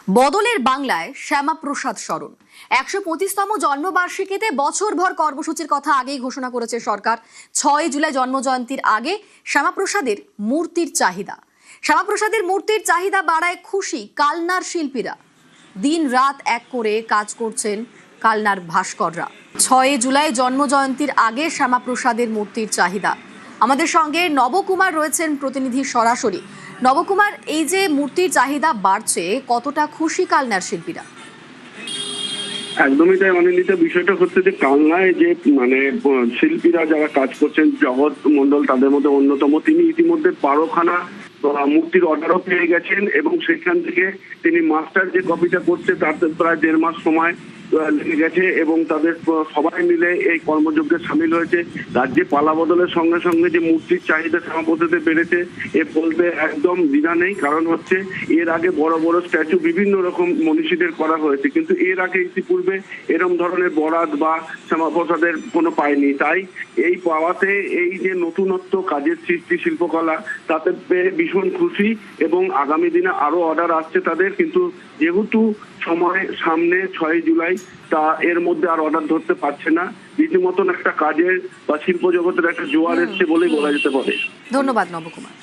বদলের বাংলায় শ্যামাপ্রসাদ স্মরণ ১২৫তম জন্মবার্ষিকীতে বছরভর কর্মসূচির কথা আগেই ঘোষণা করেছে সরকার। ৬ জুলাই জন্মজয়ন্তীর আগে শ্যামাপ্রসাদের মূর্তির চাহিদা বাড়ায় খুশি কালনার শিল্পীরা। দিন রাত এক করে কাজ করছেন কালনার ভাস্কররা। ৬ জুলাই জন্মজয়ন্তীর আগে শ্যামাপ্রসাদের মূর্তির চাহিদা। আমাদের সঙ্গে নবকুমার রয়েছেন প্রতিনিধি সরাসরি। নবকুমার, এই যে মূর্তির চাহিদা বাড়ছে, কতটা খুশি কালনার শিল্পীরা? একদমই তাই অনিন্দিত। বিষয়টা হচ্ছে যে কালনায় যে শিল্পীরা যারা কাজ করছেন, জগৎ মন্ডল তাদের মধ্যে অন্যতম। তিনি ইতিমধ্যে 12খানা মূর্তির অর্ডারও পেয়ে গেছেন এবং সেখান থেকে তিনি মাস্টার যে কপিটা করছে তার প্রায় 1.5 মাস সময় লেগে গেছে এবং তাদের সবাই মিলে এই কর্মযজ্ঞে সামিল হয়েছে। রাজ্যে পালা বদলের সঙ্গে সঙ্গে যে মূর্তির চাহিদা শ্যামাপ্রসাদে বেড়েছে এ বলতে একদম দ্বিধা নেই। কারণ হচ্ছে এর আগে বড় বড় স্ট্যাচু বিভিন্ন রকম মনীষীদের করা হয়েছে, কিন্তু এর আগে ইতিপূর্বে এরকম ধরনের বরাত বা শ্যামাপ্রসাদের কোনো পায়নি। তাই এই পাওয়াতে এই যে নতুনত্ব কাজের সৃষ্টি শিল্পকলা, তাতে ভীষণ খুশি এবং আগামী দিনে আরো অর্ডার আসছে তাদের। কিন্তু যেহেতু সময় সামনে 6 জুলাই, তা এর মধ্যে আর অর্ডার ধরতে পারছে না। রীতিমতন একটা কাজের বা শিল্প জগতের একটা জোয়ার এসছে বলেই বলা যেতে পারে। ধন্যবাদ নবকুমার।